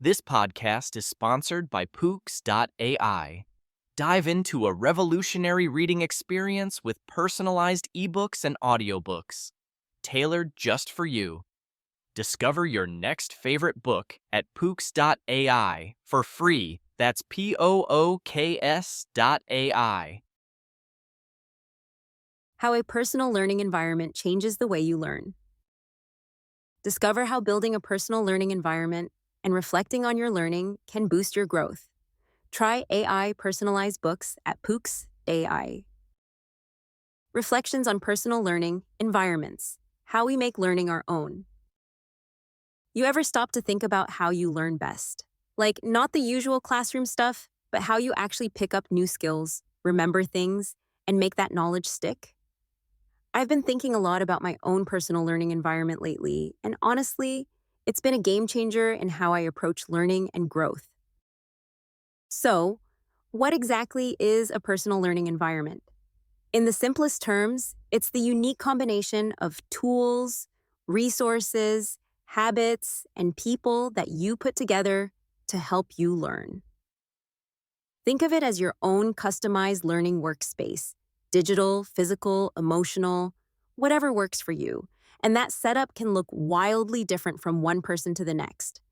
This podcast is sponsored by Pooks.ai. Dive into a revolutionary reading experience with personalized ebooks and audiobooks, tailored just for you. Discover your next favorite book at Pooks.ai for free. That's Pooks.ai. How a personal learning environment changes the way you learn. Discover how building a personal learning environment and reflecting on your learning can boost your growth. Try AI personalized books at Pooks.ai. Reflections on personal learning environments, how we make learning our own. You ever stop to think about how you learn best? Like, not the usual classroom stuff, but how you actually pick up new skills, remember things, and make that knowledge stick? I've been thinking a lot about my own personal learning environment lately, and honestly, it's been a game changer in how I approach learning and growth. So, what exactly is a personal learning environment? In the simplest terms, it's the unique combination of tools, resources, habits, and people that you put together to help you learn. Think of it as your own customized learning workspace. Digital, physical, emotional, whatever works for you. And that setup can look wildly different from one person to the next.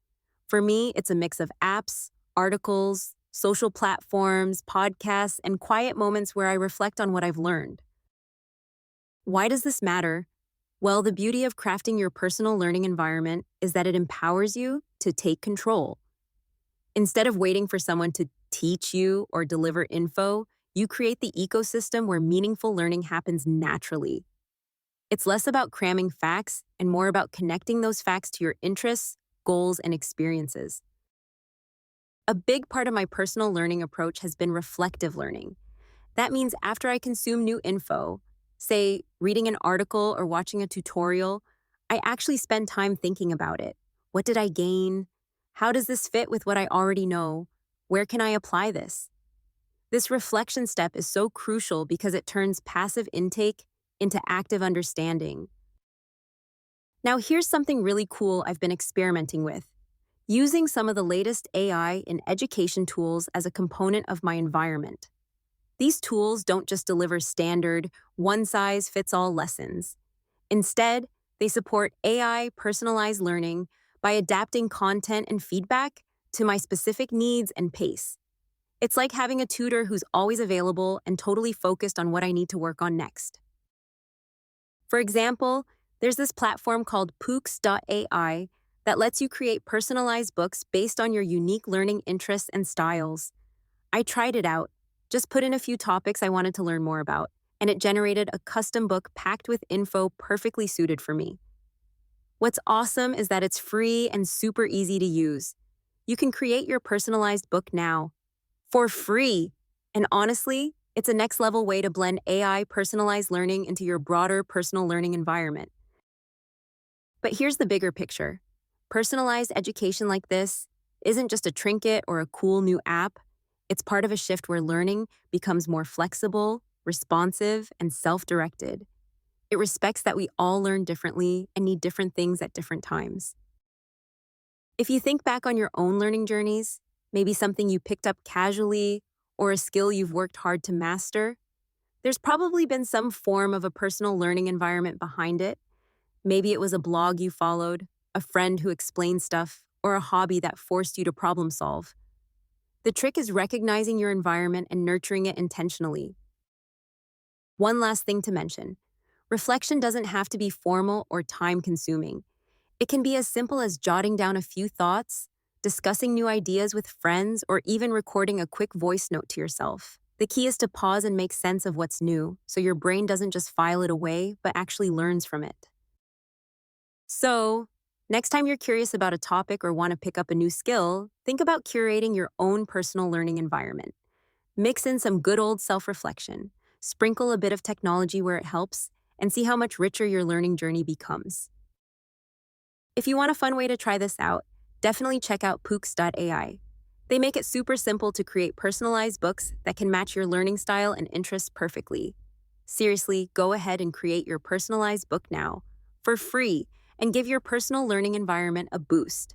For me, it's a mix of apps, articles, social platforms, podcasts, and quiet moments where I reflect on what I've learned. Why does this matter? Well, the beauty of crafting your personal learning environment is that it empowers you to take control. Instead of waiting for someone to teach you or deliver info, you create the ecosystem where meaningful learning happens naturally. It's less about cramming facts and more about connecting those facts to your interests, goals, and experiences. A big part of my personal learning approach has been reflective learning. That means after I consume new info, say reading an article or watching a tutorial, I actually spend time thinking about it. What did I gain? How does this fit with what I already know? Where can I apply this? This reflection step is so crucial because it turns passive intake into active understanding. Now, here's something really cool I've been experimenting with. Using some of the latest AI in education tools as a component of my environment. These tools don't just deliver standard, one-size-fits-all lessons. Instead, they support AI personalized learning by adapting content and feedback to my specific needs and pace. It's like having a tutor who's always available and totally focused on what I need to work on next. For example, there's this platform called Pooks.ai that lets you create personalized books based on your unique learning interests and styles. I tried it out, just put in a few topics I wanted to learn more about, and it generated a custom book packed with info perfectly suited for me. What's awesome is that it's free and super easy to use. You can create your personalized book now, for free. And honestly, it's a next level way to blend AI personalized learning into your broader personal learning environment. But here's the bigger picture. Personalized education like this isn't just a trinket or a cool new app. It's part of a shift where learning becomes more flexible, responsive, and self-directed. It respects that we all learn differently and need different things at different times. If you think back on your own learning journeys, maybe something you picked up casually or a skill you've worked hard to master, there's probably been some form of a personal learning environment behind it. Maybe it was a blog you followed, a friend who explained stuff, or a hobby that forced you to problem solve. The trick is recognizing your environment and nurturing it intentionally. One last thing to mention. Reflection doesn't have to be formal or time-consuming. It can be as simple as jotting down a few thoughts, discussing new ideas with friends, or even recording a quick voice note to yourself. The key is to pause and make sense of what's new, so your brain doesn't just file it away, but actually learns from it. So, next time you're curious about a topic or want to pick up a new skill, think about curating your own personal learning environment. Mix in some good old self-reflection, sprinkle a bit of technology where it helps, and see how much richer your learning journey becomes. If you want a fun way to try this out, definitely check out Pooks.ai. They make it super simple to create personalized books that can match your learning style and interests perfectly. Seriously, go ahead and create your personalized book now, for free, and give your personal learning environment a boost.